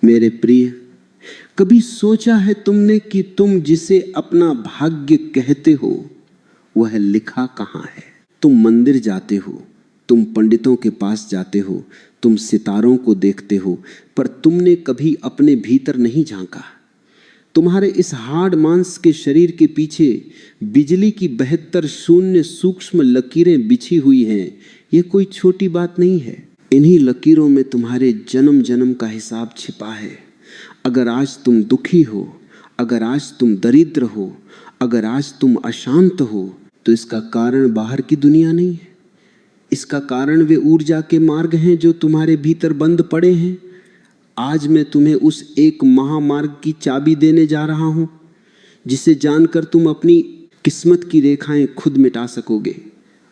मेरे प्रिय, कभी सोचा है तुमने कि तुम जिसे अपना भाग्य कहते हो वह लिखा कहाँ है? तुम मंदिर जाते हो, तुम पंडितों के पास जाते हो, तुम सितारों को देखते हो, पर तुमने कभी अपने भीतर नहीं झांका। तुम्हारे इस हाड़ मांस के शरीर के पीछे बिजली की 72 शून्य सूक्ष्म लकीरें बिछी हुई हैं। ये कोई छोटी बात नहीं है। इन्हीं लकीरों में तुम्हारे जन्म जन्म का हिसाब छिपा है। अगर आज तुम दुखी हो, अगर आज तुम दरिद्र हो, अगर आज तुम अशांत हो, तो इसका कारण बाहर की दुनिया नहीं है। इसका कारण वे ऊर्जा के मार्ग हैं जो तुम्हारे भीतर बंद पड़े हैं। आज मैं तुम्हें उस एक महामार्ग की चाबी देने जा रहा हूं, जिसे जानकर तुम अपनी किस्मत की रेखाएं खुद मिटा सकोगे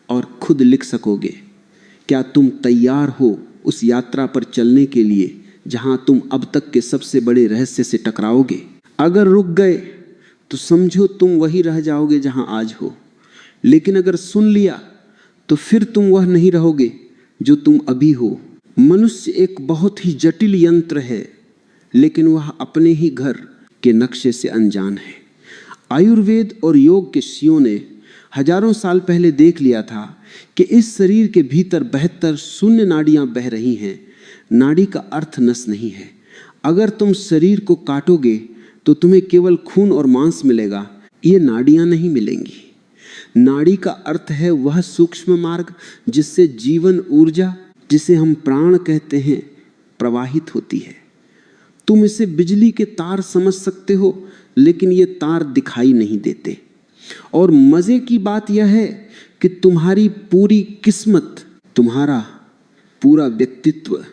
और खुद लिख सकोगे। क्या तुम तैयार हो उस यात्रा पर चलने के लिए जहां तुम अब तक के सबसे बड़े रहस्य से टकराओगे? अगर रुक गए तो समझो तुम वही रह जाओगे जहां आज हो, लेकिन अगर सुन लिया तो फिर तुम वह नहीं रहोगे जो तुम अभी हो। मनुष्य एक बहुत ही जटिल यंत्र है, लेकिन वह अपने ही घर के नक्शे से अनजान है। आयुर्वेद और योग के ऋषियों ने हजारों साल पहले देख लिया था कि इस शरीर के भीतर 72 शून्य नाड़ियां बह रही हैं। नाड़ी का अर्थ नस नहीं है। अगर तुम शरीर को काटोगे तो तुम्हें केवल खून और मांस मिलेगा, ये नाड़ियां नहीं मिलेंगी। नाड़ी का अर्थ है वह सूक्ष्म मार्ग जिससे जीवन ऊर्जा, जिसे हम प्राण कहते हैं, प्रवाहित होती है। तुम इसे बिजली के तार समझ सकते हो, लेकिन ये तार दिखाई नहीं देते। और मजे की बात यह है कि तुम्हारी पूरी किस्मत, तुम्हारा पूरा व्यक्तित्व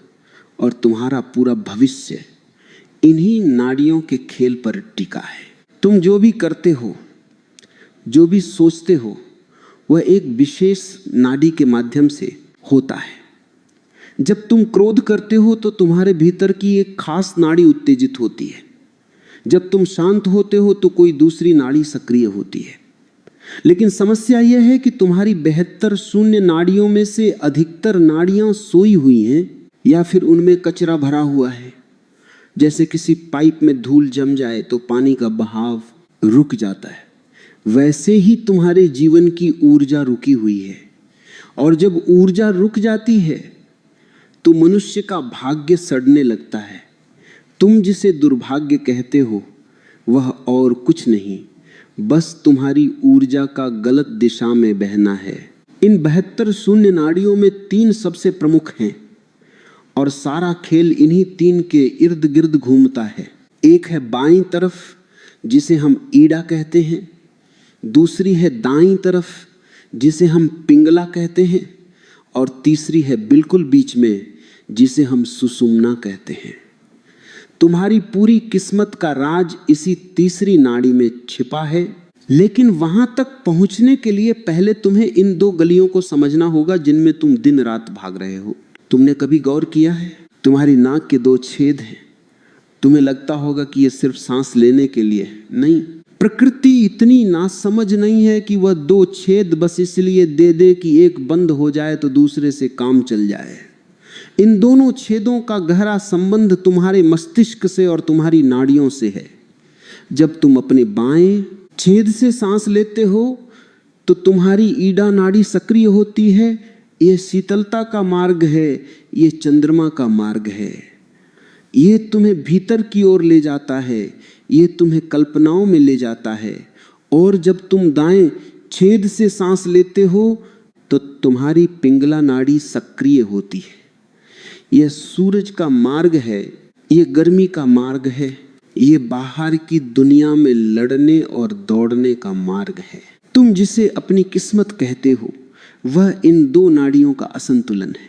और तुम्हारा पूरा भविष्य इन्हीं नाड़ियों के खेल पर टिका है। तुम जो भी करते हो, जो भी सोचते हो, वह एक विशेष नाड़ी के माध्यम से होता है। जब तुम क्रोध करते हो तो तुम्हारे भीतर की एक खास नाड़ी उत्तेजित होती है। जब तुम शांत होते हो तो कोई दूसरी नाड़ी सक्रिय होती है। लेकिन समस्या यह है कि तुम्हारी 72 शून्य नाड़ियों में से अधिकतर नाड़ियां सोई हुई हैं या फिर उनमें कचरा भरा हुआ है। जैसे किसी पाइप में धूल जम जाए तो पानी का बहाव रुक जाता है, वैसे ही तुम्हारे जीवन की ऊर्जा रुकी हुई है। और जब ऊर्जा रुक जाती है तो मनुष्य का भाग्य सड़ने लगता है। तुम जिसे दुर्भाग्य कहते हो वह और कुछ नहीं, बस तुम्हारी ऊर्जा का गलत दिशा में बहना है। इन 72 शून्य नाड़ियों में 3 सबसे प्रमुख हैं और सारा खेल इन्हीं 3 के इर्द गिर्द घूमता है। एक है बाईं तरफ, जिसे हम ईड़ा कहते हैं। दूसरी है दाईं तरफ, जिसे हम पिंगला कहते हैं। और तीसरी है बिल्कुल बीच में, जिसे हम सुषुम्ना कहते हैं। तुम्हारी पूरी किस्मत का राज इसी तीसरी नाड़ी में छिपा है। लेकिन वहां तक पहुंचने के लिए पहले तुम्हें इन 2 गलियों को समझना होगा जिनमें तुम दिन रात भाग रहे हो। तुमने कभी गौर किया है? तुम्हारी नाक के 2 छेद हैं। तुम्हें लगता होगा कि ये सिर्फ सांस लेने के लिए है। नहीं, प्रकृति इतनी नासमझ नहीं है कि वह 2 छेद बस इसलिए दे दे कि एक बंद हो जाए तो दूसरे से काम चल जाए। इन दोनों छेदों का गहरा संबंध तुम्हारे मस्तिष्क से और तुम्हारी नाड़ियों से है। जब तुम अपने बाएं छेद से सांस लेते हो तो तुम्हारी ईड़ा नाड़ी सक्रिय होती है। यह शीतलता का मार्ग है, यह चंद्रमा का मार्ग है। यह तुम्हें भीतर की ओर ले जाता है, यह तुम्हें कल्पनाओं में ले जाता है। और जब तुम दाएं छेद से सांस लेते हो तो तुम्हारी पिंगला नाड़ी सक्रिय होती है। यह सूरज का मार्ग है, यह गर्मी का मार्ग है, यह बाहर की दुनिया में लड़ने और दौड़ने का मार्ग है। तुम जिसे अपनी किस्मत कहते हो वह इन 2 नाड़ियों का असंतुलन है।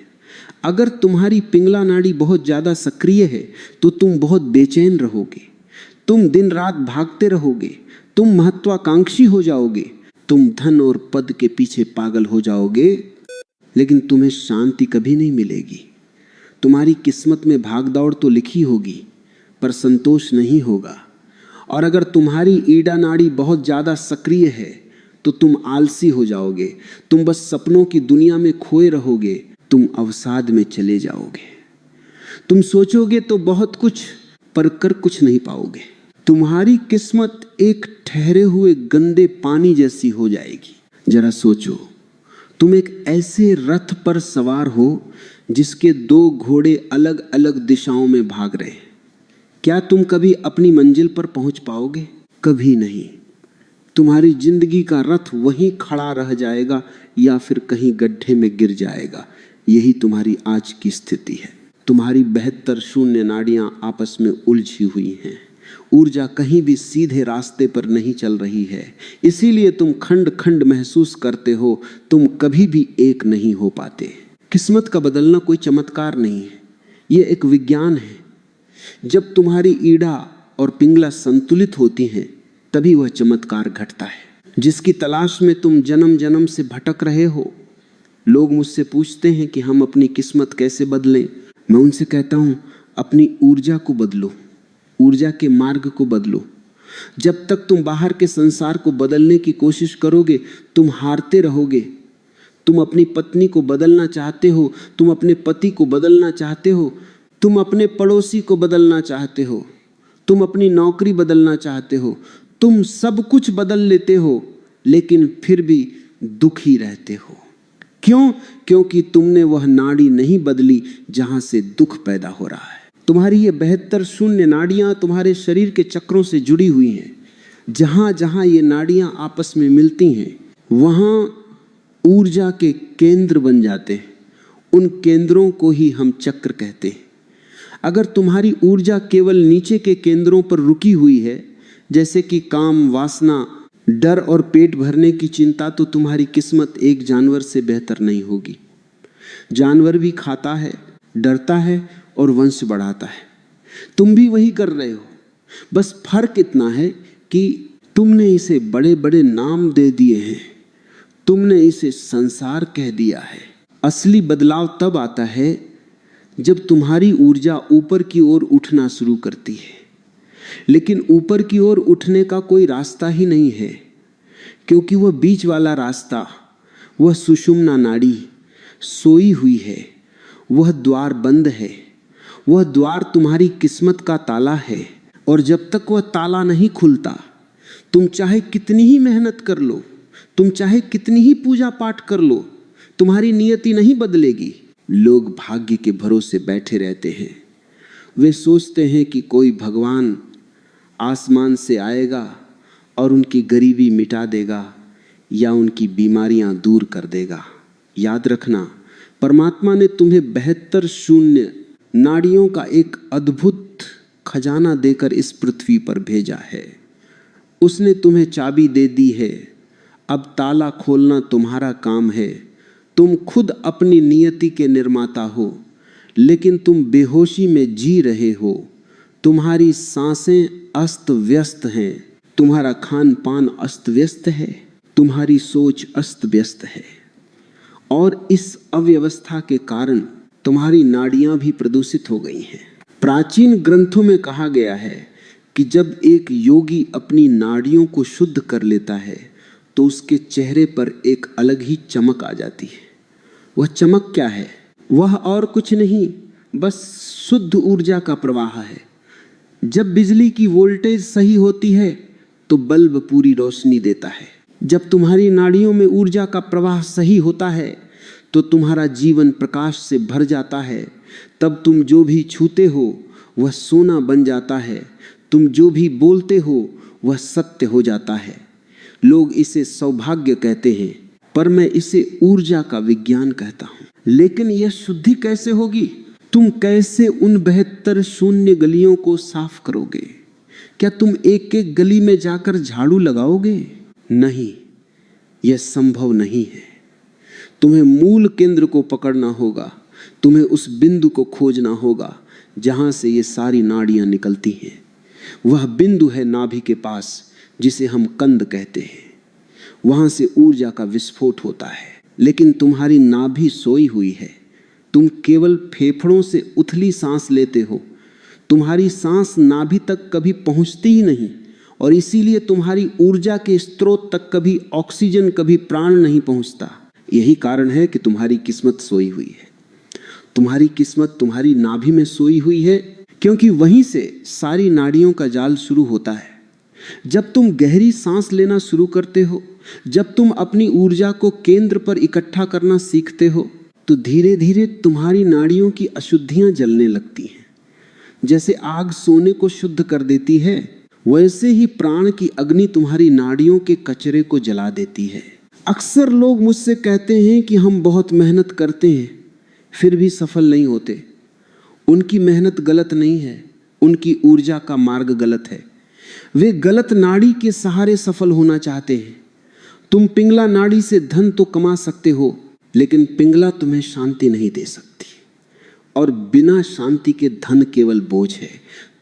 अगर तुम्हारी पिंगला नाड़ी बहुत ज्यादा सक्रिय है तो तुम बहुत बेचैन रहोगे, तुम दिन रात भागते रहोगे, तुम महत्वाकांक्षी हो जाओगे, तुम धन और पद के पीछे पागल हो जाओगे, लेकिन तुम्हें शांति कभी नहीं मिलेगी। तुम्हारी किस्मत में भागदौड़ तो लिखी होगी पर संतोष नहीं होगा। और अगर तुम्हारी ईड़ा नाड़ी बहुत ज्यादा सक्रिय है तो तुम आलसी हो जाओगे, तुम बस सपनों की दुनिया में खोए रहोगे, तुम अवसाद में चले जाओगे। तुम सोचोगे तो बहुत कुछ, पर कर कुछ नहीं पाओगे। तुम्हारी किस्मत एक ठहरे हुए गंदे पानी जैसी हो जाएगी। जरा सोचो, तुम एक ऐसे रथ पर सवार हो जिसके दो घोड़े अलग अलग दिशाओं में भाग रहे हैं। क्या तुम कभी अपनी मंजिल पर पहुंच पाओगे? कभी नहीं। तुम्हारी जिंदगी का रथ वहीं खड़ा रह जाएगा या फिर कहीं गड्ढे में गिर जाएगा। यही तुम्हारी आज की स्थिति है। तुम्हारी 72 शून्य नाड़ियां आपस में उलझी हुई हैं। ऊर्जा कहीं भी सीधे रास्ते पर नहीं चल रही है। इसीलिए तुम खंड खंड महसूस करते हो। तुम कभी भी एक नहीं हो पाते। किस्मत का बदलना कोई चमत्कार नहीं है, यह एक विज्ञान है। जब तुम्हारी ईड़ा और पिंगला संतुलित होती हैं तभी वह चमत्कार घटता है जिसकी तलाश में तुम जन्म जन्म से भटक रहे हो। लोग मुझसे पूछते हैं कि हम अपनी किस्मत कैसे बदलें। मैं उनसे कहता हूं, अपनी ऊर्जा को बदलो, ऊर्जा के मार्ग को बदलो। जब तक तुम बाहर के संसार को बदलने की कोशिश करोगे तुम हारते रहोगे। तुम अपनी पत्नी को बदलना चाहते हो, तुम अपने पति को बदलना चाहते हो, तुम अपने पड़ोसी को बदलना चाहते हो, तुम अपनी नौकरी बदलना चाहते हो, तुम सब कुछ बदल लेते हो, लेकिन फिर भी दुखी रहते हो। क्यों? क्योंकि तुमने वह नाड़ी नहीं बदली जहां से दुख पैदा हो रहा है। तुम्हारी ये 72 शून्य नाड़ियां तुम्हारे शरीर के चक्रों से जुड़ी हुई हैं। जहां जहां ये नाड़ियां आपस में मिलती हैं वहां ऊर्जा के केंद्र बन जाते हैं। उन केंद्रों को ही हम चक्र कहते हैं। अगर तुम्हारी ऊर्जा केवल नीचे के केंद्रों पर रुकी हुई है, जैसे कि काम, वासना, डर और पेट भरने की चिंता, तो तुम्हारी किस्मत एक जानवर से बेहतर नहीं होगी। जानवर भी खाता है, डरता है और वंश बढ़ाता है। तुम भी वही कर रहे हो। बस फर्क इतना है कि तुमने इसे बड़े बड़े नाम दे दिए हैं। तुमने इसे संसार कह दिया है। असली बदलाव तब आता है जब तुम्हारी ऊर्जा ऊपर की ओर उठना शुरू करती है। लेकिन ऊपर की ओर उठने का कोई रास्ता ही नहीं है, क्योंकि वह बीच वाला रास्ता, वह सुषुम्ना नाड़ी सोई हुई है। वह द्वार बंद है। वह द्वार तुम्हारी किस्मत का ताला है। और जब तक वह ताला नहीं खुलता, तुम चाहे कितनी ही मेहनत कर लो, तुम चाहे कितनी ही पूजा पाठ कर लो, तुम्हारी नियति नहीं बदलेगी। लोग भाग्य के भरोसे बैठे रहते हैं। वे सोचते हैं कि कोई भगवान आसमान से आएगा और उनकी गरीबी मिटा देगा या उनकी बीमारियां दूर कर देगा। याद रखना, परमात्मा ने तुम्हें 72 शून्य नाड़ियों का एक अद्भुत खजाना देकर इस पृथ्वी पर भेजा है। उसने तुम्हें चाबी दे दी है। अब ताला खोलना तुम्हारा काम है। तुम खुद अपनी नियति के निर्माता हो, लेकिन तुम बेहोशी में जी रहे हो। तुम्हारी सांसें अस्त व्यस्त हैं, तुम्हारा खान पान अस्त व्यस्त है, तुम्हारी सोच अस्त व्यस्त है। और इस अव्यवस्था के कारण तुम्हारी नाड़ियां भी प्रदूषित हो गई हैं। प्राचीन ग्रंथों में कहा गया है कि जब एक योगी अपनी नाड़ियों को शुद्ध कर लेता है तो उसके चेहरे पर एक अलग ही चमक आ जाती है। वह चमक क्या है? वह और कुछ नहीं, बस शुद्ध ऊर्जा का प्रवाह है। जब बिजली की वोल्टेज सही होती है तो बल्ब पूरी रोशनी देता है। जब तुम्हारी नाड़ियों में ऊर्जा का प्रवाह सही होता है तो तुम्हारा जीवन प्रकाश से भर जाता है। तब तुम जो भी छूते हो वह सोना बन जाता है। तुम जो भी बोलते हो वह सत्य हो जाता है। लोग इसे सौभाग्य कहते हैं, पर मैं इसे ऊर्जा का विज्ञान कहता हूं। लेकिन यह शुद्धि कैसे होगी? तुम कैसे उन 72 शून्य गलियों को साफ करोगे? क्या तुम एक एक गली में जाकर झाड़ू लगाओगे? नहीं, यह संभव नहीं है। तुम्हें मूल केंद्र को पकड़ना होगा। तुम्हें उस बिंदु को खोजना होगा जहां से ये सारी नाड़ियां निकलती हैं। वह बिंदु है नाभि के पास, जिसे हम कंद कहते हैं। वहां से ऊर्जा का विस्फोट होता है। लेकिन तुम्हारी नाभि सोई हुई है। तुम केवल फेफड़ों से उथली सांस लेते हो। तुम्हारी सांस नाभि तक कभी पहुंचती ही नहीं, और इसीलिए तुम्हारी ऊर्जा के स्रोत तक कभी ऑक्सीजन, कभी प्राण नहीं पहुंचता। यही कारण है कि तुम्हारी किस्मत सोई हुई है। तुम्हारी किस्मत तुम्हारी नाभि में सोई हुई है, क्योंकि वहीं से सारी नाड़ियों का जाल शुरू होता है। जब तुम गहरी सांस लेना शुरू करते हो, जब तुम अपनी ऊर्जा को केंद्र पर इकट्ठा करना सीखते हो, तो धीरे धीरे तुम्हारी नाड़ियों की अशुद्धियां जलने लगती हैं। जैसे आग सोने को शुद्ध कर देती है, वैसे ही प्राण की अग्नि तुम्हारी नाड़ियों के कचरे को जला देती है। अक्सर लोग मुझसे कहते हैं कि हम बहुत मेहनत करते हैं फिर भी सफल नहीं होते। उनकी मेहनत गलत नहीं है, उनकी ऊर्जा का मार्ग गलत है। वे गलत नाड़ी के सहारे सफल होना चाहते हैं। तुम पिंगला नाड़ी से धन तो कमा सकते हो, लेकिन पिंगला तुम्हें शांति नहीं दे सकती, और बिना शांति के धन केवल बोझ है।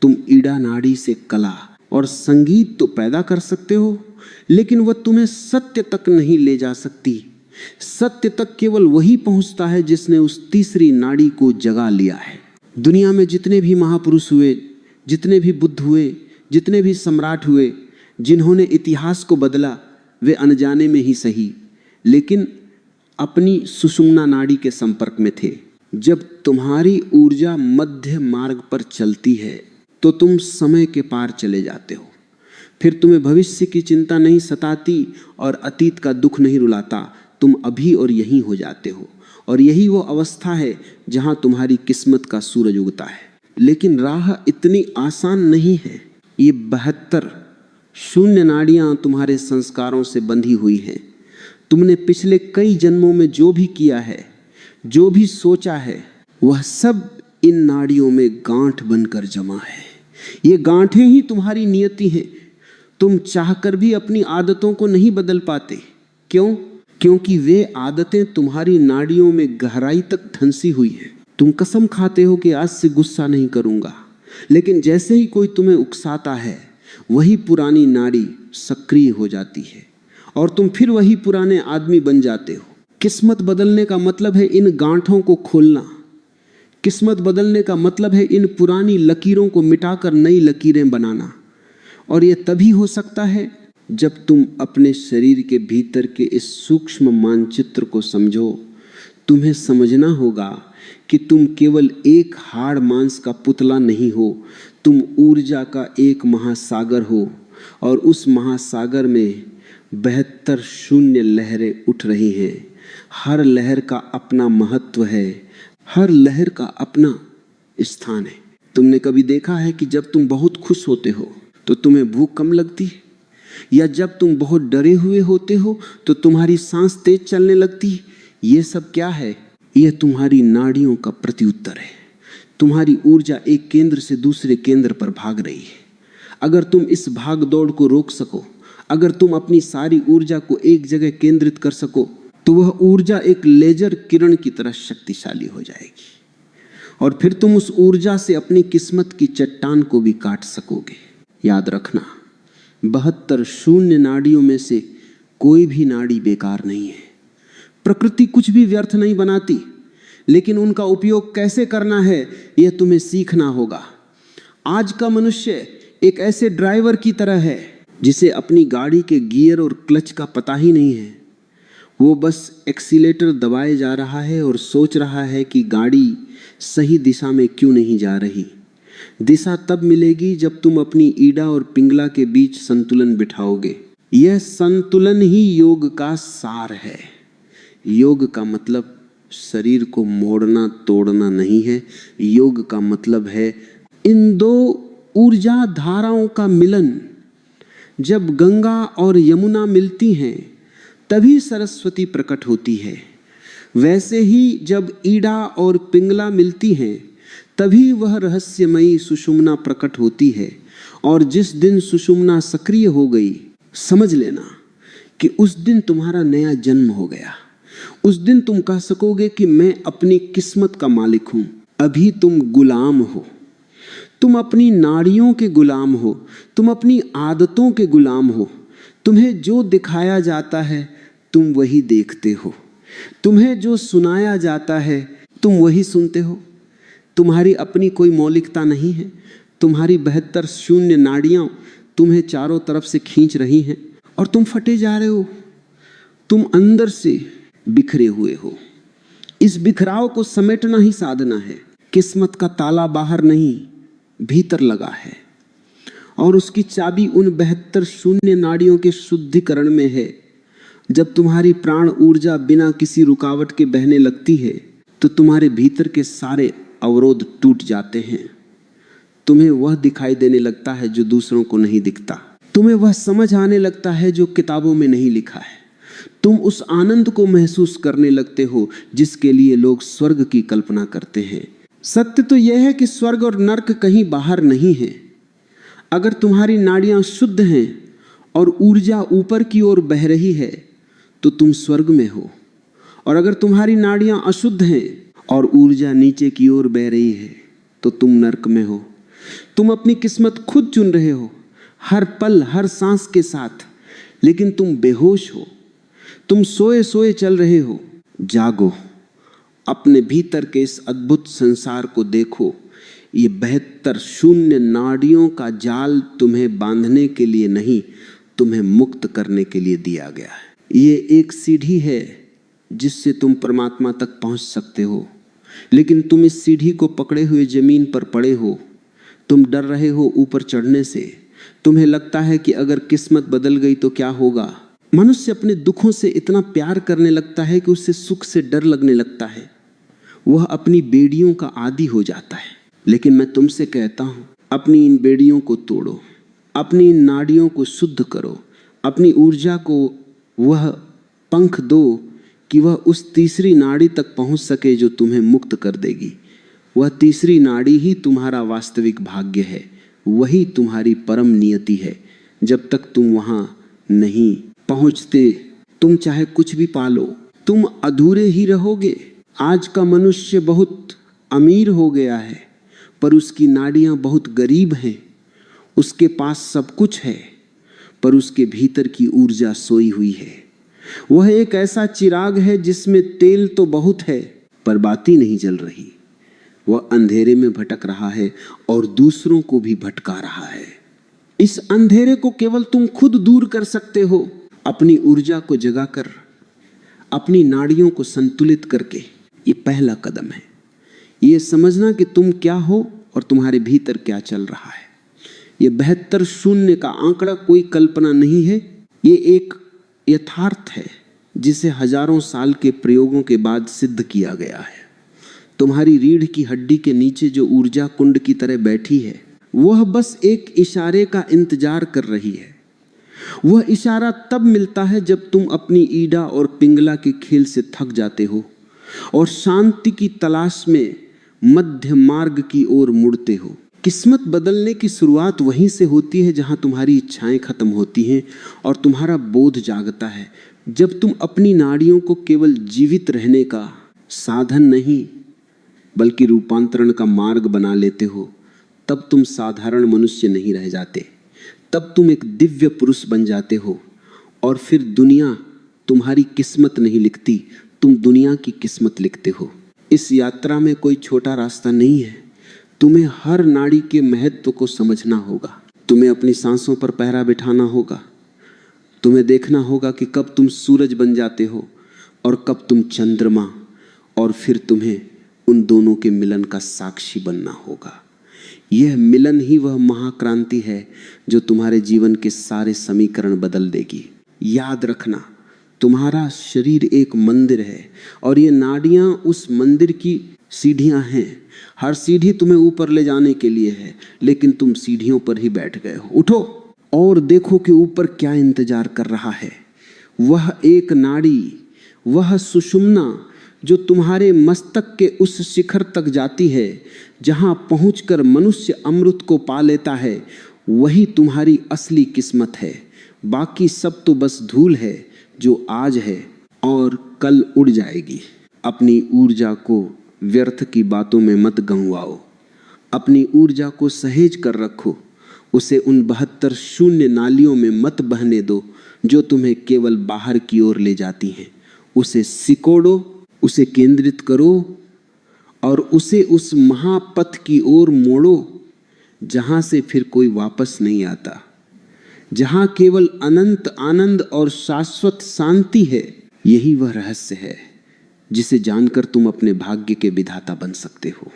तुम ईड़ा नाड़ी से कला और संगीत तो पैदा कर सकते हो, लेकिन वह तुम्हें सत्य तक नहीं ले जा सकती। सत्य तक केवल वही पहुंचता है जिसने उस तीसरी नाड़ी को जगा लिया है। दुनिया में जितने भी महापुरुष हुए, जितने भी बुद्ध हुए, जितने भी सम्राट हुए, जिन्होंने इतिहास को बदला, वे अनजाने में ही सही, लेकिन अपनी सुषुम्ना नाड़ी के संपर्क में थे। जब तुम्हारी ऊर्जा मध्य मार्ग पर चलती है तो तुम समय के पार चले जाते हो। फिर तुम्हें भविष्य की चिंता नहीं सताती और अतीत का दुख नहीं रुलाता। तुम अभी और यहीं हो जाते हो, और यही वो अवस्था है जहां तुम्हारी किस्मत का सूरज उगता है। लेकिन राह इतनी आसान नहीं है। ये 72 शून्य नाड़ियां तुम्हारे संस्कारों से बंधी हुई हैं। तुमने पिछले कई जन्मों में जो भी किया है, जो भी सोचा है, वह सब इन नाड़ियों में गांठ बनकर जमा है। ये गांठें ही तुम्हारी नियति हैं। तुम चाहकर भी अपनी आदतों को नहीं बदल पाते। क्यों? क्योंकि वे आदतें तुम्हारी नाड़ियों में गहराई तक धंसी हुई हैं। तुम कसम खाते हो कि आज से गुस्सा नहीं करूंगा, लेकिन जैसे ही कोई तुम्हें उकसाता है, वही पुरानी नाड़ी सक्रिय हो जाती है और तुम फिर वही पुराने आदमी बन जाते हो। किस्मत बदलने का मतलब है इन गांठों को खोलना। किस्मत बदलने का मतलब है इन पुरानी लकीरों को मिटाकर नई लकीरें बनाना। और ये तभी हो सकता है जब तुम अपने शरीर के भीतर के इस सूक्ष्म मानचित्र को समझो। तुम्हें समझना होगा कि तुम केवल एक हाड़ मांस का पुतला नहीं हो, तुम ऊर्जा का एक महासागर हो, और उस महासागर में 72 शून्य लहरें उठ रही हैं। हर लहर का अपना महत्व है, हर लहर का अपना स्थान है। तुमने कभी देखा है कि जब तुम बहुत खुश होते हो तो तुम्हें भूख कम लगती है, या जब तुम बहुत डरे हुए होते हो तो तुम्हारी सांस तेज चलने लगती है? ये सब क्या है? यह तुम्हारी नाड़ियों का प्रत्युत्तर है। तुम्हारी ऊर्जा एक केंद्र से दूसरे केंद्र पर भाग रही है। अगर तुम इस भाग दौड़ को रोक सको, अगर तुम अपनी सारी ऊर्जा को एक जगह केंद्रित कर सको, तो वह ऊर्जा एक लेजर किरण की तरह शक्तिशाली हो जाएगी, और फिर तुम उस ऊर्जा से अपनी किस्मत की चट्टान को भी काट सकोगे। याद रखना, 72 शून्य नाड़ियों में से कोई भी नाड़ी बेकार नहीं है। प्रकृति कुछ भी व्यर्थ नहीं बनाती, लेकिन उनका उपयोग कैसे करना है यह तुम्हें सीखना होगा। आज का मनुष्य एक ऐसे ड्राइवर की तरह है जिसे अपनी गाड़ी के गियर और क्लच का पता ही नहीं है। वो बस एक्सीलेटर दबाए जा रहा है और सोच रहा है कि गाड़ी सही दिशा में क्यों नहीं जा रही। दिशा तब मिलेगी जब तुम अपनी ईड़ा और पिंगला के बीच संतुलन बिठाओगे। यह संतुलन ही योग का सार है। योग का मतलब शरीर को मोड़ना तोड़ना नहीं है। योग का मतलब है इन दो ऊर्जा धाराओं का मिलन। जब गंगा और यमुना मिलती हैं तभी सरस्वती प्रकट होती है। वैसे ही जब ईड़ा और पिंगला मिलती हैं तभी वह रहस्यमयी सुषुम्ना प्रकट होती है। और जिस दिन सुषुम्ना सक्रिय हो गई, समझ लेना कि उस दिन तुम्हारा नया जन्म हो गया। उस दिन तुम कह सकोगे कि मैं अपनी किस्मत का मालिक हूं। अभी तुम गुलाम हो, तुम अपनी नाड़ियों के गुलाम हो, तुम अपनी आदतों के गुलाम हो। तुम्हें जो दिखाया जाता है तुम वही देखते हो, तुम्हें जो सुनाया जाता है तुम वही सुनते हो। तुम्हारी अपनी कोई मौलिकता नहीं है। तुम्हारी 72 शून्य नाड़ियां तुम्हें चारों तरफ से खींच रही हैं और तुम फटे जा रहे हो। तुम अंदर से बिखरे हुए हो। इस बिखराव को समेटना ही साधना है। किस्मत का ताला बाहर नहीं, भीतर लगा है और उसकी चाबी उन 72 शून्य नाड़ियों के शुद्धिकरण में है। जब तुम्हारी प्राण ऊर्जा बिना किसी रुकावट के बहने लगती है तो तुम्हारे भीतर के सारे अवरोध टूट जाते हैं। तुम्हें वह दिखाई देने लगता है जो दूसरों को नहीं दिखता। तुम्हें वह समझ आने लगता है जो किताबों में नहीं लिखा है। तुम उस आनंद को महसूस करने लगते हो जिसके लिए लोग स्वर्ग की कल्पना करते हैं। सत्य तो यह है कि स्वर्ग और नर्क कहीं बाहर नहीं है। अगर तुम्हारी नाड़ियां शुद्ध हैं और ऊर्जा ऊपर की ओर बह रही है तो तुम स्वर्ग में हो, और अगर तुम्हारी नाड़ियां अशुद्ध हैं और ऊर्जा नीचे की ओर बह रही है तो तुम नर्क में हो। तुम अपनी किस्मत खुद चुन रहे हो, हर पल हर सांस के साथ, लेकिन तुम बेहोश हो। तुम सोए सोए चल रहे हो। जागो, अपने भीतर के इस अद्भुत संसार को देखो। ये 72 शून्य नाड़ियों का जाल तुम्हें बांधने के लिए नहीं, तुम्हें मुक्त करने के लिए दिया गया है। ये एक सीढ़ी है जिससे तुम परमात्मा तक पहुंच सकते हो, लेकिन तुम इस सीढ़ी को पकड़े हुए जमीन पर पड़े हो। तुम डर रहे हो ऊपर चढ़ने से। तुम्हें लगता है कि अगर किस्मत बदल गई तो क्या होगा। मनुष्य अपने दुखों से इतना प्यार करने लगता है कि उसे सुख से डर लगने लगता है। वह अपनी बेड़ियों का आदी हो जाता है। लेकिन मैं तुमसे कहता हूं, अपनी इन बेड़ियों को तोड़ो, अपनी इन नाड़ियों को शुद्ध करो, अपनी ऊर्जा को वह पंख दो कि वह उस तीसरी नाड़ी तक पहुंच सके जो तुम्हें मुक्त कर देगी। वह तीसरी नाड़ी ही तुम्हारा वास्तविक भाग्य है, वही तुम्हारी परम नियति है। जब तक तुम वहां नहीं पहुंचते, तुम चाहे कुछ भी पालो, तुम अधूरे ही रहोगे। आज का मनुष्य बहुत अमीर हो गया है, पर उसकी नाड़ियां बहुत गरीब हैं। उसके पास सब कुछ है, पर उसके भीतर की ऊर्जा सोई हुई है। वह एक ऐसा चिराग है जिसमें तेल तो बहुत है, पर बाती नहीं जल रही। वह अंधेरे में भटक रहा है और दूसरों को भी भटका रहा है। इस अंधेरे को केवल तुम खुद दूर कर सकते हो, अपनी ऊर्जा को जगाकर, अपनी नाड़ियों को संतुलित करके। ये पहला कदम है, ये समझना कि तुम क्या हो और तुम्हारे भीतर क्या चल रहा है। ये 72 शून्य का आंकड़ा कोई कल्पना नहीं है, ये एक यथार्थ है जिसे हजारों साल के प्रयोगों के बाद सिद्ध किया गया है। तुम्हारी रीढ़ की हड्डी के नीचे जो ऊर्जा कुंड की तरह बैठी है, वह बस एक इशारे का इंतजार कर रही है। वह इशारा तब मिलता है जब तुम अपनी ईड़ा और पिंगला के खेल से थक जाते हो और शांति की तलाश में मध्य मार्ग की ओर मुड़ते हो। किस्मत बदलने की शुरुआत वहीं से होती है जहां तुम्हारी इच्छाएं खत्म होती हैं और तुम्हारा बोध जागता है। जब तुम अपनी नाड़ियों को केवल जीवित रहने का साधन नहीं बल्कि रूपांतरण का मार्ग बना लेते हो, तब तुम साधारण मनुष्य नहीं रह जाते, तब तुम एक दिव्य पुरुष बन जाते हो। और फिर दुनिया तुम्हारी किस्मत नहीं लिखती, तुम दुनिया की किस्मत लिखते हो। इस यात्रा में कोई छोटा रास्ता नहीं है। तुम्हें हर नाड़ी के महत्व को समझना होगा। तुम्हें अपनी सांसों पर पहरा बिठाना होगा। तुम्हें देखना होगा कि कब तुम सूरज बन जाते हो और कब तुम चंद्रमा, और फिर तुम्हें उन दोनों के मिलन का साक्षी बनना होगा। यह मिलन ही वह महाक्रांति है जो तुम्हारे जीवन के सारे समीकरण बदल देगी। याद रखना, तुम्हारा शरीर एक मंदिर है और ये नाड़ियां उस मंदिर की सीढ़ियां हैं। हर सीढ़ी तुम्हें ऊपर ले जाने के लिए है, लेकिन तुम सीढ़ियों पर ही बैठ गए हो। उठो और देखो कि ऊपर क्या इंतजार कर रहा है। वह एक नाड़ी, वह सुषुम्ना जो तुम्हारे मस्तक के उस शिखर तक जाती है जहां पहुंचकर मनुष्य अमृत को पा लेता है, वही तुम्हारी असली किस्मत है। बाकी सब तो बस धूल है जो आज है और कल उड़ जाएगी। अपनी ऊर्जा को व्यर्थ की बातों में मत गंवाओ। अपनी ऊर्जा को सहेज कर रखो। उसे उन 72 शून्य नालियों में मत बहने दो जो तुम्हें केवल बाहर की ओर ले जाती हैं। उसे सिकोड़ो, उसे केंद्रित करो और उसे उस महापथ की ओर मोड़ो जहां से फिर कोई वापस नहीं आता, जहां केवल अनंत आनंद और शाश्वत शांति है। यही वह रहस्य है जिसे जानकर तुम अपने भाग्य के विधाता बन सकते हो।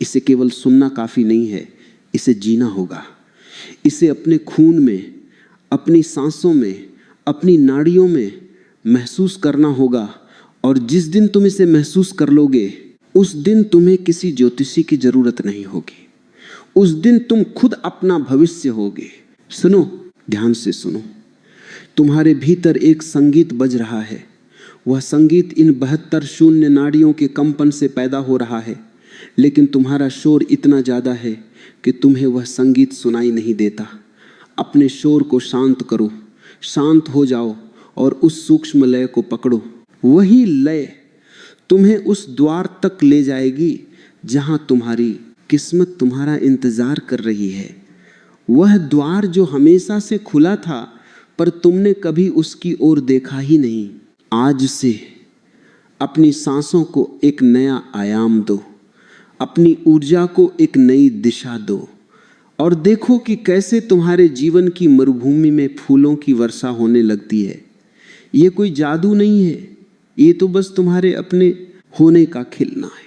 इसे केवल सुनना काफी नहीं है, इसे जीना होगा, इसे अपने खून में, अपनी सांसों में, अपनी नाड़ियों में महसूस करना होगा। और जिस दिन तुम इसे महसूस कर लोगे, उस दिन तुम्हें किसी ज्योतिषी की जरूरत नहीं होगी। उस दिन तुम खुद अपना भविष्य होगे। सुनो, ध्यान से सुनो। तुम्हारे भीतर एक संगीत बज रहा है। वह संगीत इन 72 शून्य नाड़ियों के कंपन से पैदा हो रहा है, लेकिन तुम्हारा शोर इतना ज्यादा है कि तुम्हें वह संगीत सुनाई नहीं देता। अपने शोर को शांत करो, शांत हो जाओ और उस सूक्ष्म लय को पकड़ो। वही लय तुम्हें उस द्वार तक ले जाएगी जहां तुम्हारी किस्मत तुम्हारा इंतजार कर रही है। वह द्वार जो हमेशा से खुला था, पर तुमने कभी उसकी ओर देखा ही नहीं। आज से अपनी सांसों को एक नया आयाम दो, अपनी ऊर्जा को एक नई दिशा दो और देखो कि कैसे तुम्हारे जीवन की मरुभूमि में फूलों की वर्षा होने लगती है। ये कोई जादू नहीं है, ये तो बस तुम्हारे अपने होने का खिलना है।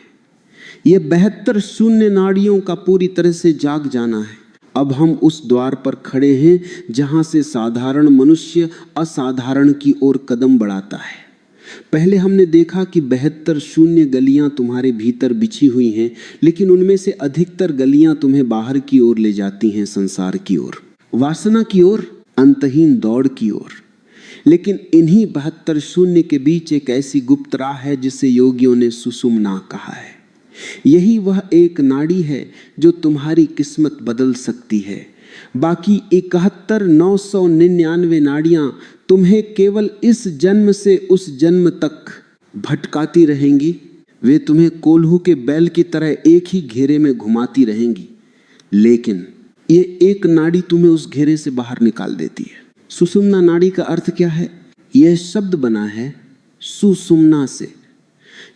ये 72 शून्य नाड़ियों का पूरी तरह से जाग जाना है। अब हम उस द्वार पर खड़े हैं जहां से साधारण मनुष्य असाधारण की ओर कदम बढ़ाता है। पहले हमने देखा कि 72 शून्य गलियां तुम्हारे भीतर बिछी हुई हैं, लेकिन उनमें से अधिकतर गलियां तुम्हें बाहर की ओर ले जाती हैं, संसार की ओर, वासना की ओर, अंतहीन दौड़ की ओर। लेकिन इन्हीं 72 शून्य के बीच एक ऐसी गुप्त राह है जिसे योगियों ने सुषुम्ना कहा है। यही वह एक नाड़ी है जो तुम्हारी किस्मत बदल सकती है। बाकी 71,999 नाड़ियां तुम्हें केवल इस जन्म से उस जन्म तक भटकाती रहेंगी। वे तुम्हें कोल्हू के बैल की तरह एक ही घेरे में घुमाती रहेंगी, लेकिन ये एक नाड़ी तुम्हें उस घेरे से बाहर निकाल देती है। सुषुम्ना नाड़ी का अर्थ क्या है? यह शब्द बना है सुषुम्ना से,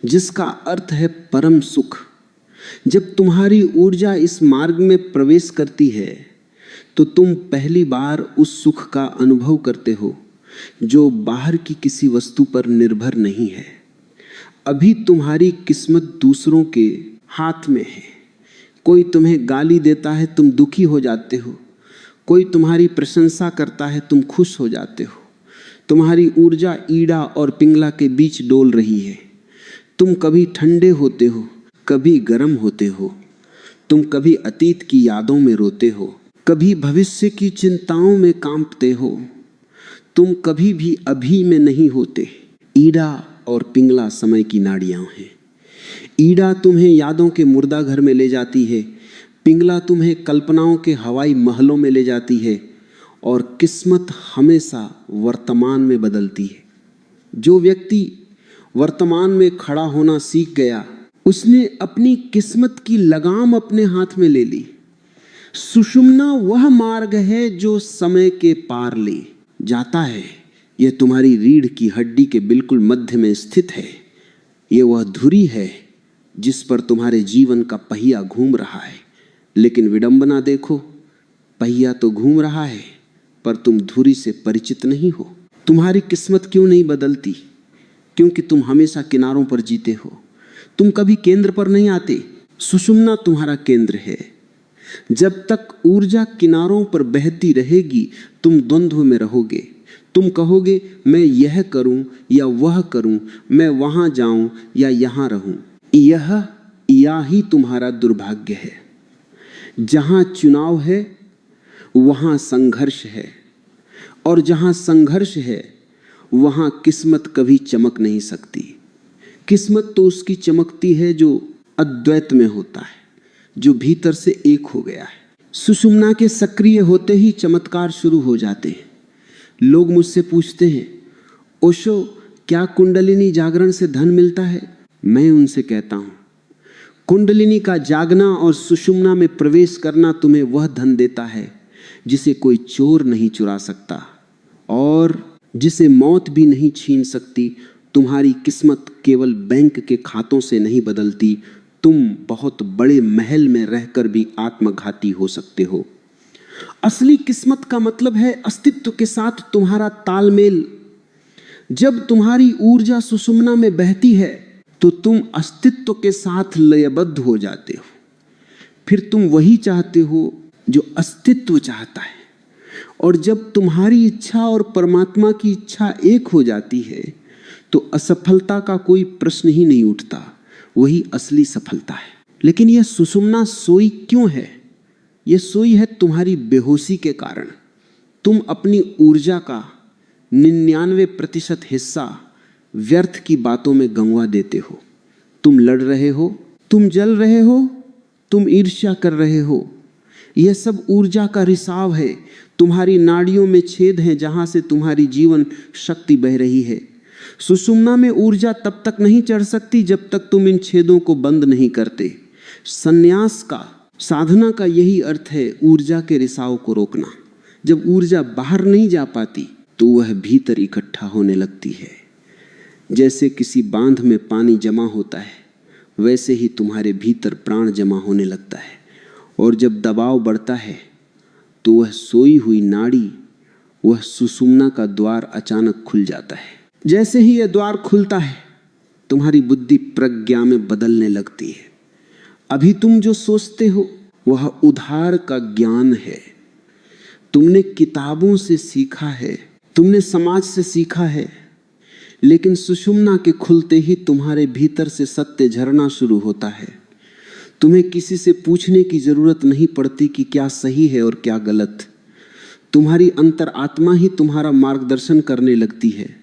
जिसका अर्थ है परम सुख। जब तुम्हारी ऊर्जा इस मार्ग में प्रवेश करती है तो तुम पहली बार उस सुख का अनुभव करते हो जो बाहर की किसी वस्तु पर निर्भर नहीं है। अभी तुम्हारी किस्मत दूसरों के हाथ में है। कोई तुम्हें गाली देता है, तुम दुखी हो जाते हो। कोई तुम्हारी प्रशंसा करता है, तुम खुश हो जाते हो। तुम्हारी ऊर्जा ईड़ा और पिंगला के बीच डोल रही है। तुम कभी ठंडे होते हो, कभी गर्म होते हो। तुम कभी अतीत की यादों में रोते हो, कभी भविष्य की चिंताओं में कांपते हो। तुम कभी भी अभी में नहीं होते। ईड़ा और पिंगला समय की नाड़ियां हैं। ईड़ा तुम्हें यादों के मुर्दा घर में ले जाती है, पिंगला तुम्हें कल्पनाओं के हवाई महलों में ले जाती है, और किस्मत हमेशा वर्तमान में बदलती है। जो व्यक्ति वर्तमान में खड़ा होना सीख गया, उसने अपनी किस्मत की लगाम अपने हाथ में ले ली। सुषुम्ना वह मार्ग है जो समय के पार ले जाता है। यह तुम्हारी रीढ़ की हड्डी के बिल्कुल मध्य में स्थित है। यह वह धुरी है जिस पर तुम्हारे जीवन का पहिया घूम रहा है। लेकिन विडंबना देखो, पहिया तो घूम रहा है पर तुम धुरी से परिचित नहीं हो। तुम्हारी किस्मत क्यों नहीं बदलती? क्योंकि तुम हमेशा किनारों पर जीते हो। तुम कभी केंद्र पर नहीं आते। सुषुम्ना तुम्हारा केंद्र है। जब तक ऊर्जा किनारों पर बहती रहेगी, तुम द्वंद्व में रहोगे। तुम कहोगे मैं यह करूं या वह करूं, मैं वहां जाऊं या यहां रहूं। यह ही तुम्हारा दुर्भाग्य है। जहां चुनाव है वहां संघर्ष है, और जहां संघर्ष है वहां किस्मत कभी चमक नहीं सकती। किस्मत तो उसकी चमकती है जो अद्वैत में होता है, जो भीतर से एक हो गया है। सुषुम्ना के सक्रिय होते ही चमत्कार शुरू हो जाते हैं। लोग मुझसे पूछते हैं, ओशो क्या कुंडलिनी जागरण से धन मिलता है? मैं उनसे कहता हूं, कुंडलिनी का जागना और सुषुम्ना में प्रवेश करना तुम्हें वह धन देता है जिसे कोई चोर नहीं चुरा सकता और जिसे मौत भी नहीं छीन सकती। तुम्हारी किस्मत केवल बैंक के खातों से नहीं बदलती। तुम बहुत बड़े महल में रहकर भी आत्मघाती हो सकते हो। असली किस्मत का मतलब है अस्तित्व के साथ तुम्हारा तालमेल। जब तुम्हारी ऊर्जा सुषुम्ना में बहती है तो तुम अस्तित्व के साथ लयबद्ध हो जाते हो। फिर तुम वही चाहते हो जो अस्तित्व चाहता है। और जब तुम्हारी इच्छा और परमात्मा की इच्छा एक हो जाती है तो असफलता का कोई प्रश्न ही नहीं उठता, वही असली सफलता है। लेकिन यह सुषुम्ना सोई क्यों है? यह सोई है तुम्हारी बेहोशी के कारण। तुम अपनी ऊर्जा का 99% हिस्सा व्यर्थ की बातों में गंवा देते हो। तुम लड़ रहे हो, तुम जल रहे हो, तुम ईर्ष्या कर रहे हो। यह सब ऊर्जा का रिसाव है। तुम्हारी नाड़ियों में छेद हैं जहां से तुम्हारी जीवन शक्ति बह रही है। सुषुम्ना में ऊर्जा तब तक नहीं चढ़ सकती जब तक तुम इन छेदों को बंद नहीं करते। संन्यास का, साधना का यही अर्थ है, ऊर्जा के रिसाव को रोकना। जब ऊर्जा बाहर नहीं जा पाती तो वह भीतर इकट्ठा होने लगती है। जैसे किसी बांध में पानी जमा होता है, वैसे ही तुम्हारे भीतर प्राण जमा होने लगता है। और जब दबाव बढ़ता है तो वह सोई हुई नाड़ी, वह सुषुम्ना का द्वार अचानक खुल जाता है। जैसे ही यह द्वार खुलता है, तुम्हारी बुद्धि प्रज्ञा में बदलने लगती है। अभी तुम जो सोचते हो वह उधार का ज्ञान है। तुमने किताबों से सीखा है, तुमने समाज से सीखा है, लेकिन सुषुम्ना के खुलते ही तुम्हारे भीतर से सत्य झरना शुरू होता है। तुम्हें किसी से पूछने की जरूरत नहीं पड़ती कि क्या सही है और क्या गलत। तुम्हारी अंतरात्मा ही तुम्हारा मार्गदर्शन करने लगती है।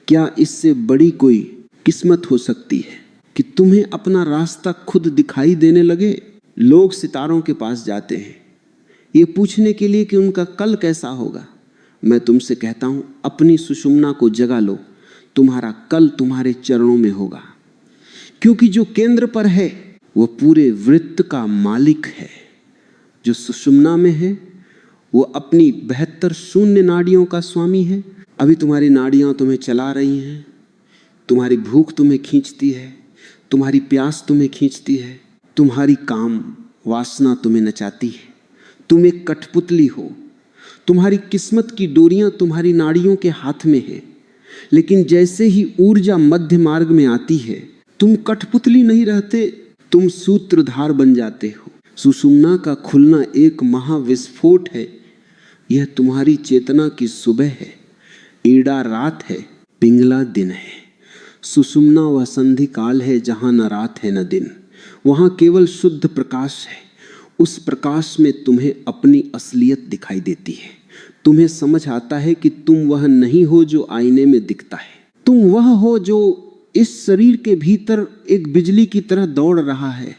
क्या इससे बड़ी कोई किस्मत हो सकती है कि तुम्हें अपना रास्ता खुद दिखाई देने लगे? लोग सितारों के पास जाते हैं ये पूछने के लिए कि उनका कल कैसा होगा। मैं तुमसे कहता हूं, अपनी सुषुम्ना को जगा लो, तुम्हारा कल तुम्हारे चरणों में होगा। क्योंकि जो केंद्र पर है वो पूरे वृत्त का मालिक है। जो सुषुम्ना में है वो अपनी 72 शून्य नाड़ियों का स्वामी है। अभी तुम्हारी नाड़ियां तुम्हें चला रही हैं, तुम्हारी भूख तुम्हें खींचती है, तुम्हारी प्यास तुम्हें खींचती है, तुम्हारी काम वासना तुम्हें नचाती है। तुम एक कठपुतली हो, तुम्हारी किस्मत की डोरियां तुम्हारी नाड़ियों के हाथ में है। लेकिन जैसे ही ऊर्जा मध्य मार्ग में आती है, तुम कठपुतली नहीं रहते, तुम सूत्रधार बन जाते हो। सुषुम्ना का खुलना एक महाविस्फोट है। यह तुम्हारी चेतना की सुबह है, ईड़ा रात है, पिंगला दिन है। सुषुम्ना वह संधि काल है जहां न रात है न दिन, वहां केवल शुद्ध प्रकाश है। उस प्रकाश में तुम्हें अपनी असलियत दिखाई देती है। तुम्हें समझ आता है कि तुम वह नहीं हो जो आईने में दिखता है। तुम वह हो जो इस शरीर के भीतर एक बिजली की तरह दौड़ रहा है।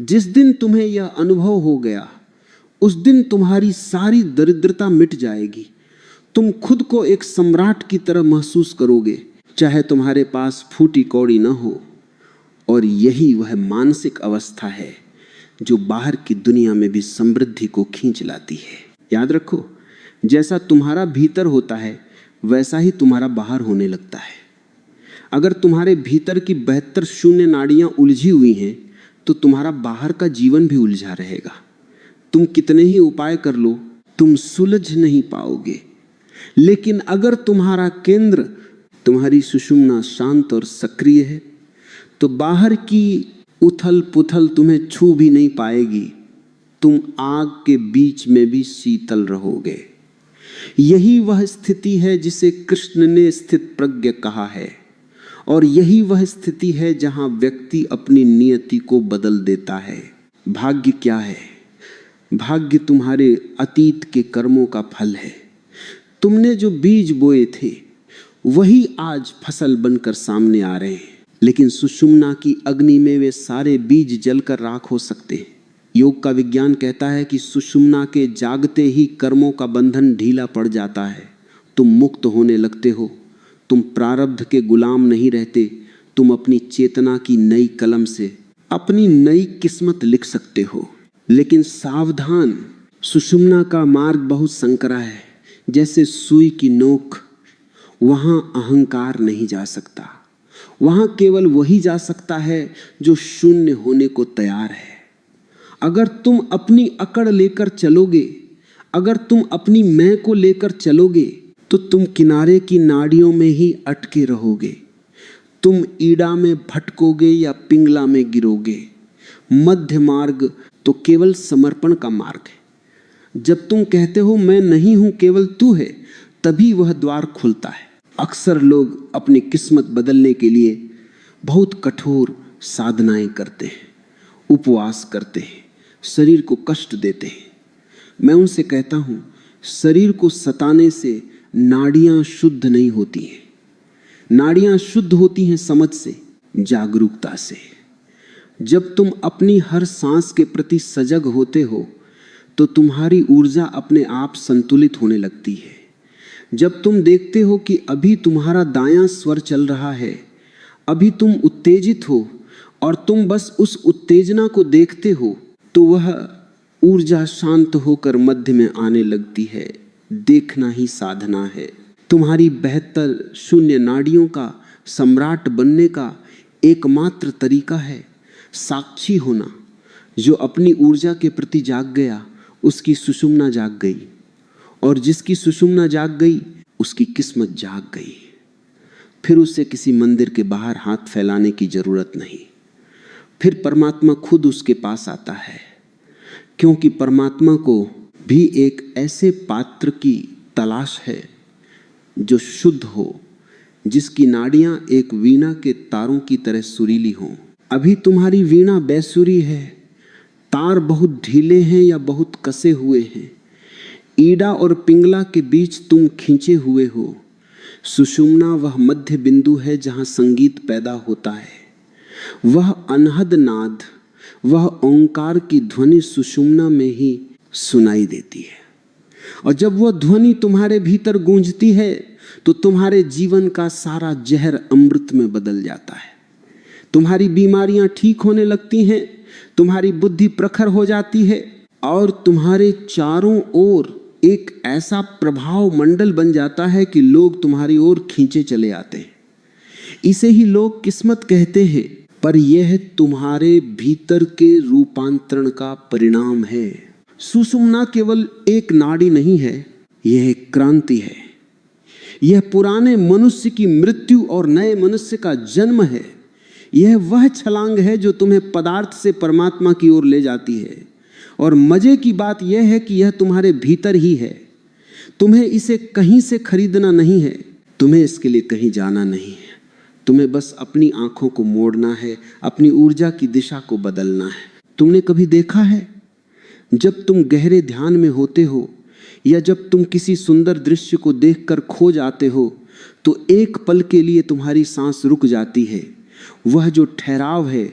जिस दिन तुम्हें यह अनुभव हो गया, उस दिन तुम्हारी सारी दरिद्रता मिट जाएगी। तुम खुद को एक सम्राट की तरह महसूस करोगे, चाहे तुम्हारे पास फूटी कौड़ी न हो। और यही वह मानसिक अवस्था है जो बाहर की दुनिया में भी समृद्धि को खींच लाती है। याद रखो, जैसा तुम्हारा भीतर होता है वैसा ही तुम्हारा बाहर होने लगता है। अगर तुम्हारे भीतर की 72 शून्य नाड़ियां उलझी हुई हैं तो तुम्हारा बाहर का जीवन भी उलझा रहेगा। तुम कितने ही उपाय कर लो, तुम सुलझ नहीं पाओगे। लेकिन अगर तुम्हारा केंद्र, तुम्हारी सुषुम्ना शांत और सक्रिय है तो बाहर की उथल पुथल तुम्हें छू भी नहीं पाएगी। तुम आग के बीच में भी शीतल रहोगे। यही वह स्थिति है जिसे कृष्ण ने स्थित प्रज्ञ कहा है। और यही वह स्थिति है जहां व्यक्ति अपनी नियति को बदल देता है। भाग्य क्या है? भाग्य तुम्हारे अतीत के कर्मों का फल है। तुमने जो बीज बोए थे वही आज फसल बनकर सामने आ रहे हैं। लेकिन सुषुम्ना की अग्नि में वे सारे बीज जलकर राख हो सकते हैं। योग का विज्ञान कहता है कि सुषुम्ना के जागते ही कर्मों का बंधन ढीला पड़ जाता है। तुम मुक्त होने लगते हो। तुम प्रारब्ध के गुलाम नहीं रहते। तुम अपनी चेतना की नई कलम से अपनी नई किस्मत लिख सकते हो। लेकिन सावधान, सुषुम्ना का मार्ग बहुत संकरा है। जैसे सुई की नोक, वहां अहंकार नहीं जा सकता। वहां केवल वही जा सकता है जो शून्य होने को तैयार है। अगर तुम अपनी अकड़ लेकर चलोगे, अगर तुम अपनी मैं को लेकर चलोगे तो तुम किनारे की नाड़ियों में ही अटके रहोगे। तुम ईड़ा में भटकोगे या पिंगला में गिरोगे। मध्य मार्ग तो केवल समर्पण का मार्ग है। जब तुम कहते हो मैं नहीं हूं केवल तू है, तभी वह द्वार खुलता है। अक्सर लोग अपनी किस्मत बदलने के लिए बहुत कठोर साधनाएं करते हैं, उपवास करते हैं, शरीर को कष्ट देते हैं। मैं उनसे कहता हूं, शरीर को सताने से नाड़ियां शुद्ध नहीं होती हैं। नाड़ियां शुद्ध होती हैं समझ से, जागरूकता से। जब तुम अपनी हर सांस के प्रति सजग होते हो तो तुम्हारी ऊर्जा अपने आप संतुलित होने लगती है। जब तुम देखते हो कि अभी तुम्हारा दायां स्वर चल रहा है, अभी तुम उत्तेजित हो और तुम बस उस उत्तेजना को देखते हो, तो वह ऊर्जा शांत होकर मध्य में आने लगती है। देखना ही साधना है। तुम्हारी बेहतर शून्य नाड़ियों का सम्राट बनने का एकमात्र तरीका है साक्षी होना। जो अपनी ऊर्जा के प्रति जाग गया, उसकी सुषुम्ना जाग गई, और जिसकी सुषुम्ना जाग गई उसकी किस्मत जाग गई। फिर उसे किसी मंदिर के बाहर हाथ फैलाने की जरूरत नहीं। फिर परमात्मा खुद उसके पास आता है, क्योंकि परमात्मा को भी एक ऐसे पात्र की तलाश है जो शुद्ध हो, जिसकी नाड़ियां एक वीणा के तारों की तरह सुरीली हों। अभी तुम्हारी वीणा बेसुरी है, तार बहुत ढीले हैं या बहुत कसे हुए हैं। ईड़ा और पिंगला के बीच तुम खींचे हुए हो। सुषुम्ना वह मध्य बिंदु है जहां संगीत पैदा होता है। वह अनहद नाद, वह ओंकार की ध्वनि सुषुम्ना में ही सुनाई देती है। और जब वह ध्वनि तुम्हारे भीतर गूंजती है तो तुम्हारे जीवन का सारा जहर अमृत में बदल जाता है। तुम्हारी बीमारियां ठीक होने लगती हैं, तुम्हारी बुद्धि प्रखर हो जाती है, और तुम्हारे चारों ओर एक ऐसा प्रभाव मंडल बन जाता है कि लोग तुम्हारी ओर खींचे चले आते हैं। इसे ही लोग किस्मत कहते हैं, पर यह तुम्हारे भीतर के रूपांतरण का परिणाम है। सुषुम्ना केवल एक नाड़ी नहीं है, यह एक क्रांति है। यह पुराने मनुष्य की मृत्यु और नए मनुष्य का जन्म है। यह वह छलांग है जो तुम्हें पदार्थ से परमात्मा की ओर ले जाती है। और मजे की बात यह है कि यह तुम्हारे भीतर ही है। तुम्हें इसे कहीं से खरीदना नहीं है, तुम्हें इसके लिए कहीं जाना नहीं है। तुम्हें बस अपनी आंखों को मोड़ना है, अपनी ऊर्जा की दिशा को बदलना है। तुमने कभी देखा है, जब तुम गहरे ध्यान में होते हो या जब तुम किसी सुंदर दृश्य को देखकर खो जाते हो, तो एक पल के लिए तुम्हारी सांस रुक जाती है। वह जो ठहराव है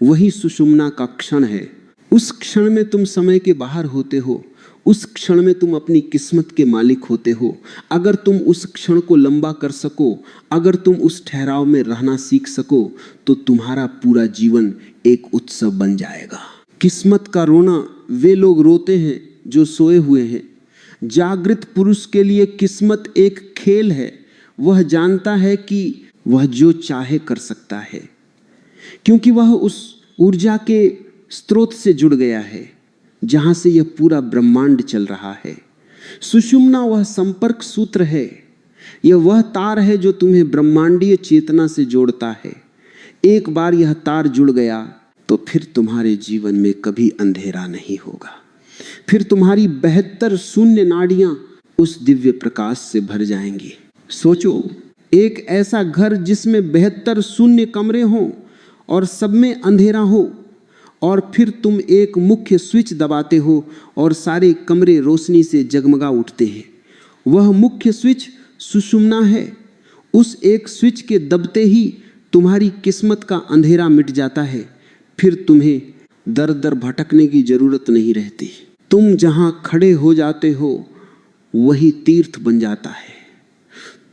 वही सुषुम्ना का क्षण है। उस क्षण में तुम समय के बाहर होते हो, उस क्षण में तुम अपनी किस्मत के मालिक होते हो। अगर तुम उस क्षण को लंबा कर सको, अगर तुम उस ठहराव में रहना सीख सको, तो तुम्हारा पूरा जीवन एक उत्सव बन जाएगा। किस्मत का रोना वे लोग रोते हैं जो सोए हुए हैं। जागृत पुरुष के लिए किस्मत एक खेल है। वह जानता है कि वह जो चाहे कर सकता है, क्योंकि वह उस ऊर्जा के स्रोत से जुड़ गया है जहां से यह पूरा ब्रह्मांड चल रहा है। सुषुम्ना वह संपर्क सूत्र है, यह वह तार है जो तुम्हें ब्रह्मांडीय चेतना से जोड़ता है। एक बार यह तार जुड़ गया तो फिर तुम्हारे जीवन में कभी अंधेरा नहीं होगा। फिर तुम्हारी बेहतर शून्य नाड़ियां उस दिव्य प्रकाश से भर जाएंगी। सोचो, एक ऐसा घर जिसमें बेहतर शून्य कमरे हों और सब में अंधेरा हो, और फिर तुम एक मुख्य स्विच दबाते हो और सारे कमरे रोशनी से जगमगा उठते हैं। वह मुख्य स्विच सुषुम्ना है। उस एक स्विच के दबते ही तुम्हारी किस्मत का अंधेरा मिट जाता है। फिर तुम्हें दर दर भटकने की जरूरत नहीं रहती। तुम जहां खड़े हो जाते हो वही तीर्थ बन जाता है।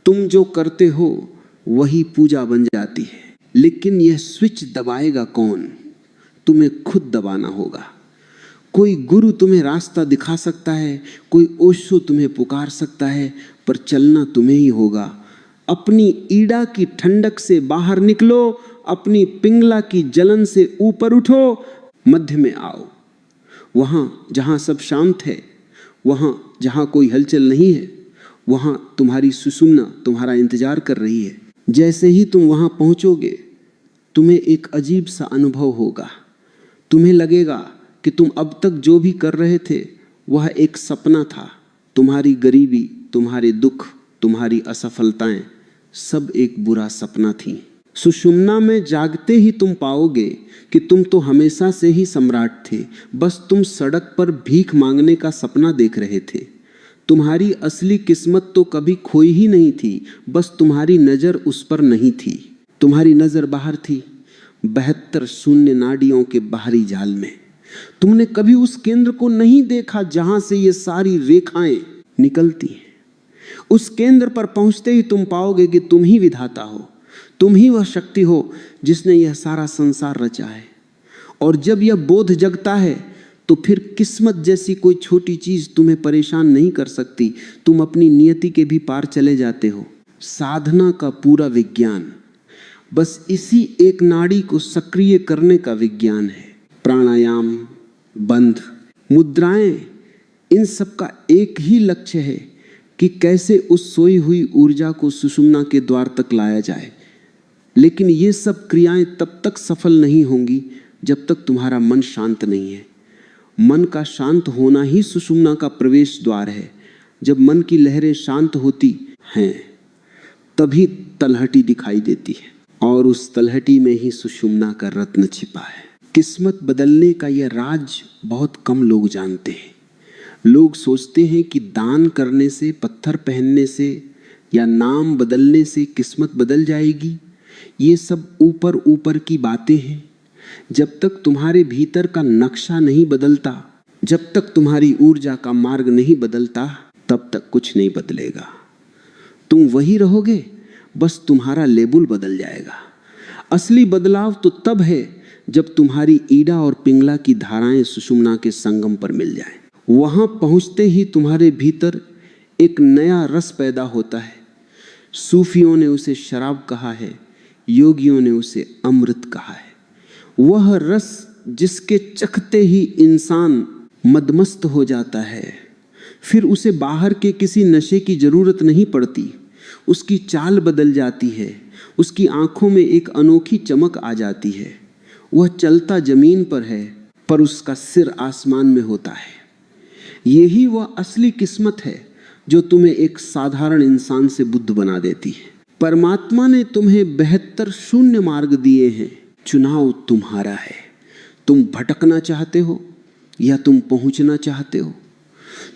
तुम जो करते हो वही पूजा बन जाती है। लेकिन यह स्विच दबाएगा कौन? तुम्हें खुद दबाना होगा। कोई गुरु तुम्हें रास्ता दिखा सकता है, कोई ओशो तुम्हें पुकार सकता है, पर चलना तुम्हें ही होगा। अपनी ईड़ा की ठंडक से बाहर निकलो, अपनी पिंगला की जलन से ऊपर उठो, मध्य में आओ। वहां जहां सब शांत है, वहां जहां कोई हलचल नहीं है, वहां तुम्हारी सुषुम्ना तुम्हारा इंतजार कर रही है। जैसे ही तुम वहां पहुंचोगे, तुम्हें एक अजीब सा अनुभव होगा। तुम्हें लगेगा कि तुम अब तक जो भी कर रहे थे वह एक सपना था। तुम्हारी गरीबी, तुम्हारे दुख, तुम्हारी असफलताएं सब एक बुरा सपना थी। सुषुम्ना में जागते ही तुम पाओगे कि तुम तो हमेशा से ही सम्राट थे, बस तुम सड़क पर भीख मांगने का सपना देख रहे थे। तुम्हारी असली किस्मत तो कभी खोई ही नहीं थी, बस तुम्हारी नजर उस पर नहीं थी। तुम्हारी नजर बाहर थी, 72 शून्य नाड़ियों के बाहरी जाल में। तुमने कभी उस केंद्र को नहीं देखा जहां से ये सारी रेखाएं निकलती हैं। उस केंद्र पर पहुंचते ही तुम पाओगे कि तुम ही विधाता हो, तुम ही वह शक्ति हो जिसने यह सारा संसार रचा है। और जब यह बोध जगता है तो फिर किस्मत जैसी कोई छोटी चीज तुम्हें परेशान नहीं कर सकती। तुम अपनी नियति के भी पार चले जाते हो। साधना का पूरा विज्ञान बस इसी एक नाड़ी को सक्रिय करने का विज्ञान है। प्राणायाम, बंध, मुद्राएं, इन सब का एक ही लक्ष्य है कि कैसे उस सोई हुई ऊर्जा को सुषुम्ना के द्वार तक लाया जाए। लेकिन ये सब क्रियाएं तब तक सफल नहीं होंगी जब तक तुम्हारा मन शांत नहीं है। मन का शांत होना ही सुषुम्ना का प्रवेश द्वार है। जब मन की लहरें शांत होती हैं तभी तलहटी दिखाई देती है, और उस तलहटी में ही सुषुम्ना का रत्न छिपा है। किस्मत बदलने का यह राज बहुत कम लोग जानते हैं। लोग सोचते हैं कि दान करने से, पत्थर पहनने से या नाम बदलने से किस्मत बदल जाएगी। ये सब ऊपर ऊपर की बातें हैं। जब तक तुम्हारे भीतर का नक्शा नहीं बदलता, जब तक तुम्हारी ऊर्जा का मार्ग नहीं बदलता, तब तक कुछ नहीं बदलेगा। तुम वही रहोगे, बस तुम्हारा लेबुल बदल जाएगा। असली बदलाव तो तब है जब तुम्हारी ईड़ा और पिंगला की धाराएं सुषुम्ना के संगम पर मिल जाएं। वहां पहुंचते ही तुम्हारे भीतर एक नया रस पैदा होता है। सूफियों ने उसे शराब कहा है, योगियों ने उसे अमृत कहा है। वह रस जिसके चखते ही इंसान मदमस्त हो जाता है, फिर उसे बाहर के किसी नशे की जरूरत नहीं पड़ती। उसकी चाल बदल जाती है, उसकी आंखों में एक अनोखी चमक आ जाती है। वह चलता जमीन पर है, पर उसका सिर आसमान में होता है। यही वह असली किस्मत है जो तुम्हें एक साधारण इंसान से बुद्ध बना देती है। परमात्मा ने तुम्हें 72 शून्य मार्ग दिए हैं। चुनाव तुम्हारा है। तुम भटकना चाहते हो या तुम पहुंचना चाहते हो?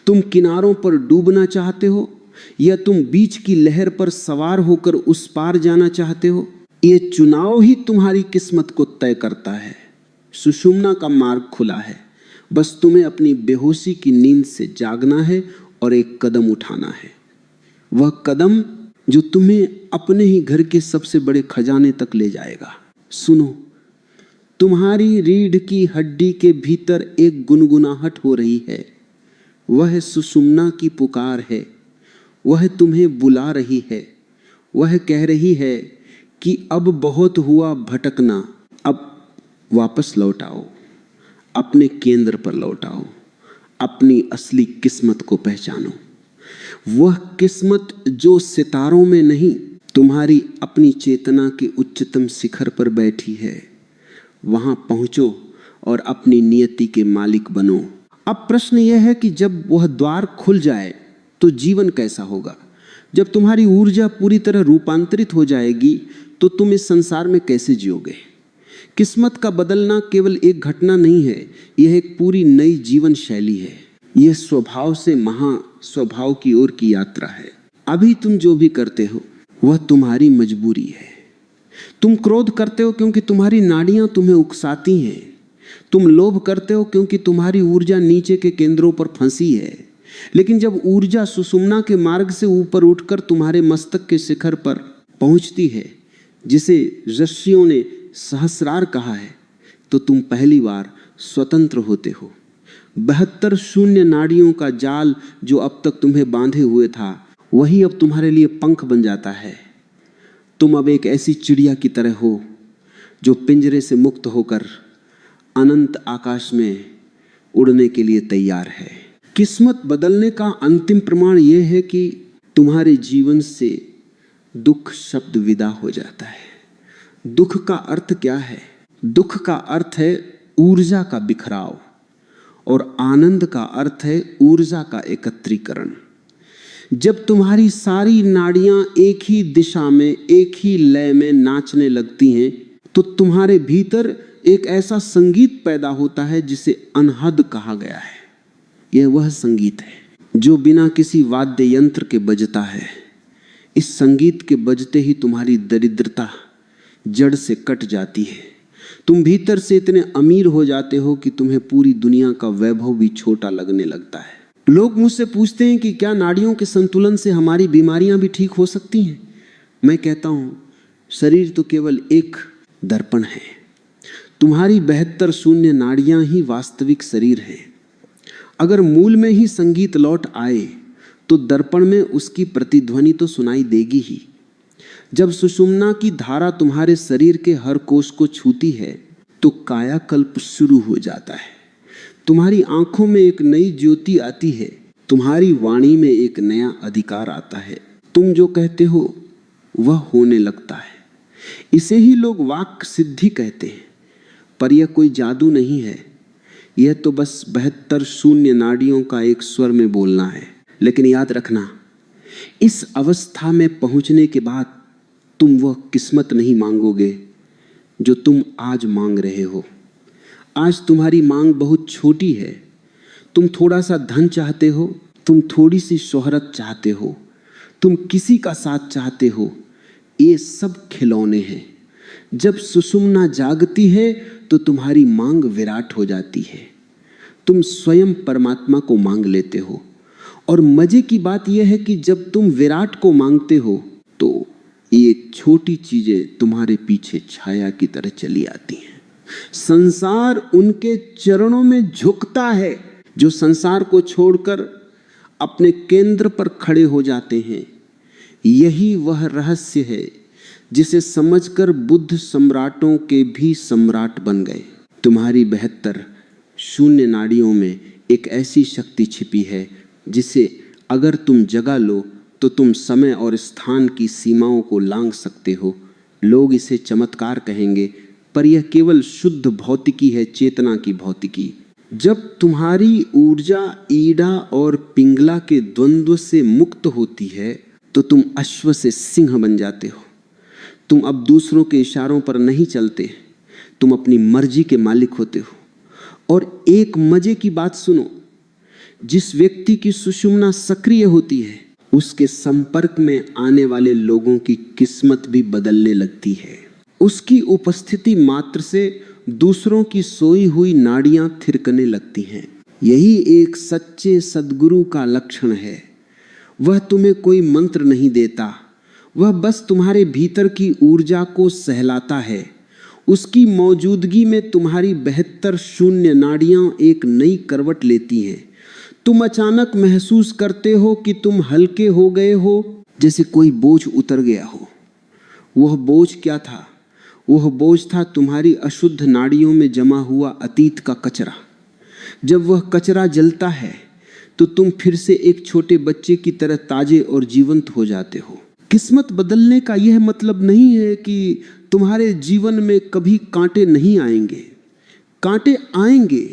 तुम किनारों पर डूबना चाहते हो या तुम बीच की लहर पर सवार होकर उस पार जाना चाहते हो? ये चुनाव ही तुम्हारी किस्मत को तय करता है। सुषुम्ना का मार्ग खुला है, बस तुम्हें अपनी बेहोशी की नींद से जागना है और एक कदम उठाना है। वह कदम जो तुम्हें अपने ही घर के सबसे बड़े खजाने तक ले जाएगा। सुनो, तुम्हारी रीढ़ की हड्डी के भीतर एक गुनगुनाहट हो रही है। वह सुषुम्ना की पुकार है। वह तुम्हें बुला रही है। वह कह रही है कि अब बहुत हुआ भटकना, अब वापस लौट आओ, अपने केंद्र पर लौट आओ, अपनी असली किस्मत को पहचानो। वह किस्मत जो सितारों में नहीं, तुम्हारी अपनी चेतना के उच्चतम शिखर पर बैठी है। वहां पहुंचो और अपनी नियति के मालिक बनो। अब प्रश्न यह है कि जब वह द्वार खुल जाए तो जीवन कैसा होगा? जब तुम्हारी ऊर्जा पूरी तरह रूपांतरित हो जाएगी तो तुम इस संसार में कैसे जियोगे? किस्मत का बदलना केवल एक घटना नहीं है, यह एक पूरी नई जीवन शैली है। यह स्वभाव से महा स्वभाव की ओर की यात्रा है। अभी तुम जो भी करते हो वह तुम्हारी मजबूरी है। तुम क्रोध करते हो क्योंकि तुम्हारी नाड़ियां तुम्हें उकसाती हैं। तुम लोभ करते हो क्योंकि तुम्हारी ऊर्जा नीचे के केंद्रों पर फंसी है। लेकिन जब ऊर्जा सुषुम्ना के मार्ग से ऊपर उठकर तुम्हारे मस्तक के शिखर पर पहुंचती है, जिसे ऋषियों ने सहस्रार कहा है, तो तुम पहली बार स्वतंत्र होते हो। 72 शून्य नाड़ियों का जाल जो अब तक तुम्हें बांधे हुए था, वही अब तुम्हारे लिए पंख बन जाता है। तुम अब एक ऐसी चिड़िया की तरह हो जो पिंजरे से मुक्त होकर अनंत आकाश में उड़ने के लिए तैयार है। किस्मत बदलने का अंतिम प्रमाण यह है कि तुम्हारे जीवन से दुख शब्द विदा हो जाता है। दुख का अर्थ क्या है? दुख का अर्थ है ऊर्जा का बिखराव, और आनंद का अर्थ है ऊर्जा का एकत्रीकरण। जब तुम्हारी सारी नाड़ियां एक ही दिशा में, एक ही लय में नाचने लगती हैं, तो तुम्हारे भीतर एक ऐसा संगीत पैदा होता है जिसे अनहद कहा गया है। यह वह संगीत है जो बिना किसी वाद्य यंत्र के बजता है। इस संगीत के बजते ही तुम्हारी दरिद्रता जड़ से कट जाती है। तुम भीतर से इतने अमीर हो जाते हो कि तुम्हें पूरी दुनिया का वैभव भी छोटा लगने लगता है। लोग मुझसे पूछते हैं कि क्या नाड़ियों के संतुलन से हमारी बीमारियां भी ठीक हो सकती हैं? मैं कहता हूं, शरीर तो केवल एक दर्पण है। तुम्हारी 72 शून्य नाड़ियां ही वास्तविक शरीर है। अगर मूल में ही संगीत लौट आए तो दर्पण में उसकी प्रतिध्वनि तो सुनाई देगी ही। जब सुषुम्ना की धारा तुम्हारे शरीर के हर कोष को छूती है तो कायाकल्प शुरू हो जाता है। तुम्हारी आंखों में एक नई ज्योति आती है, तुम्हारी वाणी में एक नया अधिकार आता है। तुम जो कहते हो वह होने लगता है। इसे ही लोग वाक् सिद्धि कहते हैं। पर यह कोई जादू नहीं है, यह तो बस 72 शून्य नाड़ियों का एक स्वर में बोलना है। लेकिन याद रखना, इस अवस्था में पहुंचने के बाद तुम वह किस्मत नहीं मांगोगे जो तुम आज मांग रहे हो। आज तुम्हारी मांग बहुत छोटी है। तुम थोड़ा सा धन चाहते हो, तुम थोड़ी सी शोहरत चाहते हो, तुम किसी का साथ चाहते हो। ये सब खिलौने हैं। जब सुषुम्ना जागती है तो तुम्हारी मांग विराट हो जाती है। तुम स्वयं परमात्मा को मांग लेते हो। और मजे की बात यह है कि जब तुम विराट को मांगते हो तो ये छोटी चीजें तुम्हारे पीछे छाया की तरह चली आती हैं। संसार उनके चरणों में झुकता है जो संसार को छोड़कर अपने केंद्र पर खड़े हो जाते हैं। यही वह रहस्य है जिसे समझकर बुद्ध सम्राटों के भी सम्राट बन गए। तुम्हारी 72 शून्य नाड़ियों में एक ऐसी शक्ति छिपी है जिसे अगर तुम जगा लो तो तुम समय और स्थान की सीमाओं को लांघ सकते हो। लोग इसे चमत्कार कहेंगे, पर यह केवल शुद्ध भौतिकी है, चेतना की भौतिकी। जब तुम्हारी ऊर्जा ईड़ा और पिंगला के द्वंद्व से मुक्त होती है तो तुम अश्व से सिंह बन जाते हो। तुम अब दूसरों के इशारों पर नहीं चलते, तुम अपनी मर्जी के मालिक होते हो। और एक मजे की बात सुनो, जिस व्यक्ति की सुषुम्ना सक्रिय होती है उसके संपर्क में आने वाले लोगों की किस्मत भी बदलने लगती है। उसकी उपस्थिति मात्र से दूसरों की सोई हुई नाड़ियां थिरकने लगती हैं। यही एक सच्चे सद्गुरु का लक्षण है। वह तुम्हें कोई मंत्र नहीं देता, वह बस तुम्हारे भीतर की ऊर्जा को सहलाता है। उसकी मौजूदगी में तुम्हारी 72 शून्य नाड़ियां एक नई करवट लेती हैं। तुम अचानक महसूस करते हो कि तुम हल्के हो गए हो, जैसे कोई बोझ उतर गया हो। वह बोझ क्या था? वह बोझ था तुम्हारी अशुद्ध नाड़ियों में जमा हुआ अतीत का कचरा। जब वह कचरा जलता है तो तुम फिर से एक छोटे बच्चे की तरह ताजे और जीवंत हो जाते हो। किस्मत बदलने का यह मतलब नहीं है कि तुम्हारे जीवन में कभी कांटे नहीं आएंगे। कांटे आएंगे,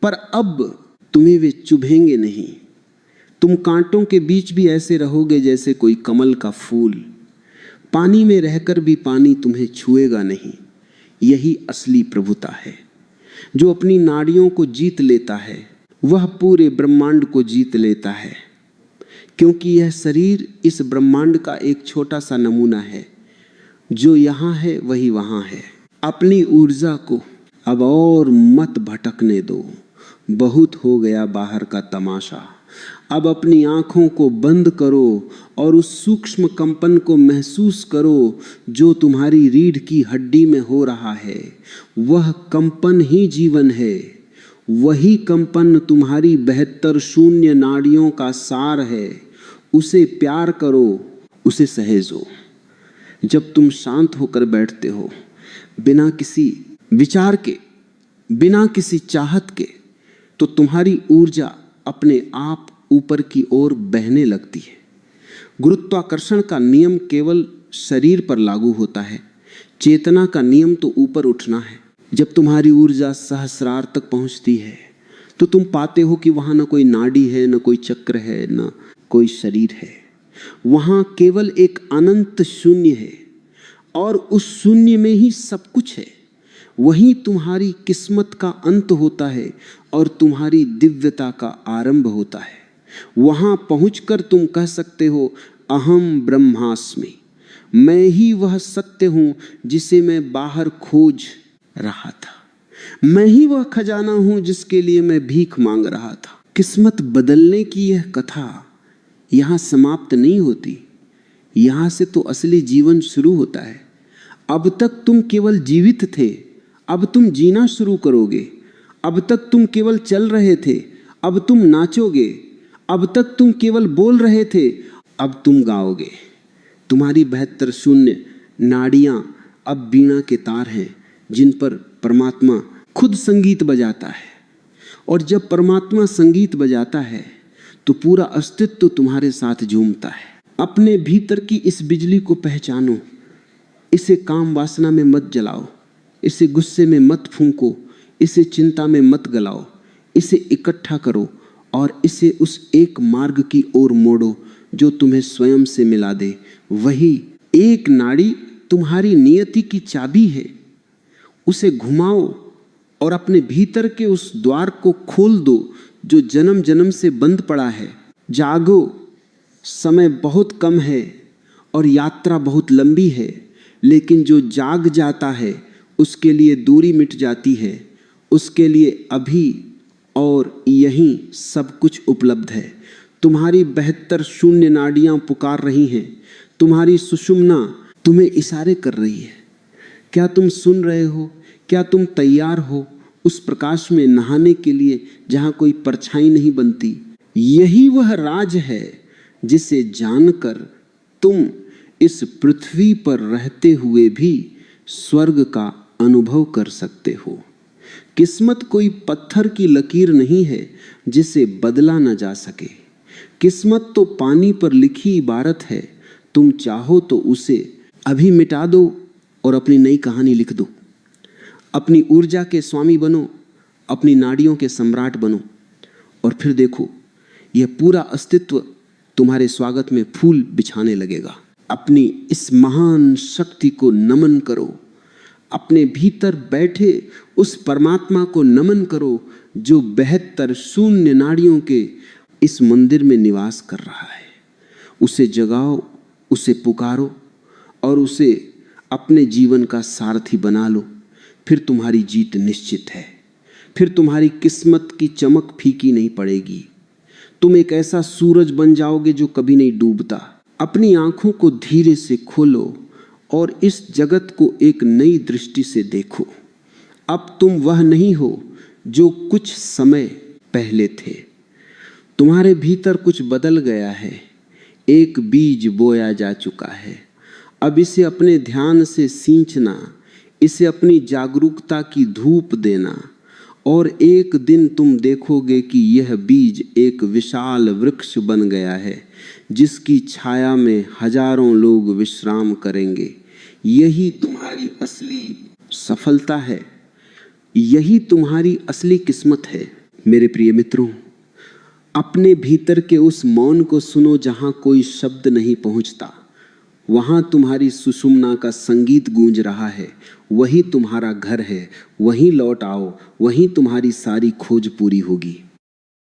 पर अब तुम्हें वे चुभेंगे नहीं। तुम कांटों के बीच भी ऐसे रहोगे जैसे कोई कमल का फूल। पानी में रहकर भी पानी तुम्हें छुएगा नहीं। यही असली प्रभुता है। जो अपनी नाड़ियों को जीत लेता है वह पूरे ब्रह्मांड को जीत लेता है, क्योंकि यह शरीर इस ब्रह्मांड का एक छोटा सा नमूना है। जो यहाँ है वही वहाँ है। अपनी ऊर्जा को अब और मत भटकने दो। बहुत हो गया बाहर का तमाशा। अब अपनी आंखों को बंद करो और उस सूक्ष्म कंपन को महसूस करो जो तुम्हारी रीढ़ की हड्डी में हो रहा है। वह कंपन ही जीवन है। वही कंपन तुम्हारी 72 शून्य नाड़ियों का सार है। उसे प्यार करो, उसे सहेजो। जब तुम शांत होकर बैठते हो, बिना किसी विचार के, बिना किसी चाहत के, तो तुम्हारी ऊर्जा अपने आप ऊपर की ओर बहने लगती है। गुरुत्वाकर्षण का नियम केवल शरीर पर लागू होता है। चेतना का नियम तो ऊपर उठना है। जब तुम्हारी ऊर्जा सहस्रार तक पहुंचती है तो तुम पाते हो कि वहां ना कोई नाड़ी है, ना कोई चक्र है, ना कोई शरीर है। वहां केवल एक अनंत शून्य है और उस शून्य में ही सब कुछ है। वहीं तुम्हारी किस्मत का अंत होता है और तुम्हारी दिव्यता का आरंभ होता है। वहां पहुंचकर तुम कह सकते हो, अहम ब्रह्मास्मि, मैं ही वह सत्य हूं जिसे मैं बाहर खोज रहा था। मैं ही वह खजाना हूं जिसके लिए मैं भीख मांग रहा था। किस्मत बदलने की यह कथा यहां समाप्त नहीं होती। यहां से तो असली जीवन शुरू होता है। अब तक तुम केवल जीवित थे, अब तुम जीना शुरू करोगे। अब तक तुम केवल चल रहे थे, अब तुम नाचोगे। अब तक तुम केवल बोल रहे थे, अब तुम गाओगे। तुम्हारी 72 शून्य नाड़ियां अब वीणा के तार हैं जिन पर परमात्मा खुद संगीत बजाता है। और जब परमात्मा संगीत बजाता है तो पूरा अस्तित्व तुम्हारे साथ झूमता है। अपने भीतर की इस बिजली को पहचानो। इसे काम वासना में मत जलाओ, इसे गुस्से में मत फूंको, इसे चिंता में मत गलाओ। इसे इकट्ठा करो और इसे उस एक मार्ग की ओर मोड़ो जो तुम्हें स्वयं से मिला दे। वही एक नाड़ी तुम्हारी नियति की चाबी है। उसे घुमाओ और अपने भीतर के उस द्वार को खोल दो जो जन्म जन्म से बंद पड़ा है। जागो, समय बहुत कम है और यात्रा बहुत लंबी है, लेकिन जो जाग जाता है उसके लिए दूरी मिट जाती है। उसके लिए अभी और यहीं सब कुछ उपलब्ध है। तुम्हारी 72 शून्य नाड़ियां पुकार रही हैं। तुम्हारी सुषुम्ना तुम्हें इशारे कर रही है। क्या तुम सुन रहे हो? क्या तुम तैयार हो उस प्रकाश में नहाने के लिए जहां कोई परछाई नहीं बनती? यही वह राज है जिसे जानकर तुम इस पृथ्वी पर रहते हुए भी स्वर्ग का अनुभव कर सकते हो। किस्मत कोई पत्थर की लकीर नहीं है जिसे बदला न जा सके। किस्मत तो पानी पर लिखी इबारत है। तुम चाहो तो उसे अभी मिटा दो और अपनी नई कहानी लिख दो। अपनी ऊर्जा के स्वामी बनो, अपनी नाड़ियों के सम्राट बनो और फिर देखो यह पूरा अस्तित्व तुम्हारे स्वागत में फूल बिछाने लगेगा। अपनी इस महान शक्ति को नमन करो। अपने भीतर बैठे उस परमात्मा को नमन करो जो 72 शून्य नाड़ियों के इस मंदिर में निवास कर रहा है। उसे जगाओ, उसे पुकारो और उसे अपने जीवन का सारथी बना लो। फिर तुम्हारी जीत निश्चित है। फिर तुम्हारी किस्मत की चमक फीकी नहीं पड़ेगी। तुम एक ऐसा सूरज बन जाओगे जो कभी नहीं डूबता। अपनी आंखों को धीरे से खोलो और इस जगत को एक नई दृष्टि से देखो। अब तुम वह नहीं हो जो कुछ समय पहले थे। तुम्हारे भीतर कुछ बदल गया है। एक बीज बोया जा चुका है। अब इसे अपने ध्यान से सींचना, इसे अपनी जागरूकता की धूप देना और एक दिन तुम देखोगे कि यह बीज एक विशाल वृक्ष बन गया है जिसकी छाया में हजारों लोग विश्राम करेंगे। यही तुम्हारी असली सफलता है। यही तुम्हारी असली किस्मत है। मेरे प्रिय मित्रों, अपने भीतर के उस मौन को सुनो जहां कोई शब्द नहीं पहुंचता। वहां तुम्हारी सुषुम्ना का संगीत गूंज रहा है। वही तुम्हारा घर है। वहीं लौट आओ, वहीं तुम्हारी सारी खोज पूरी होगी।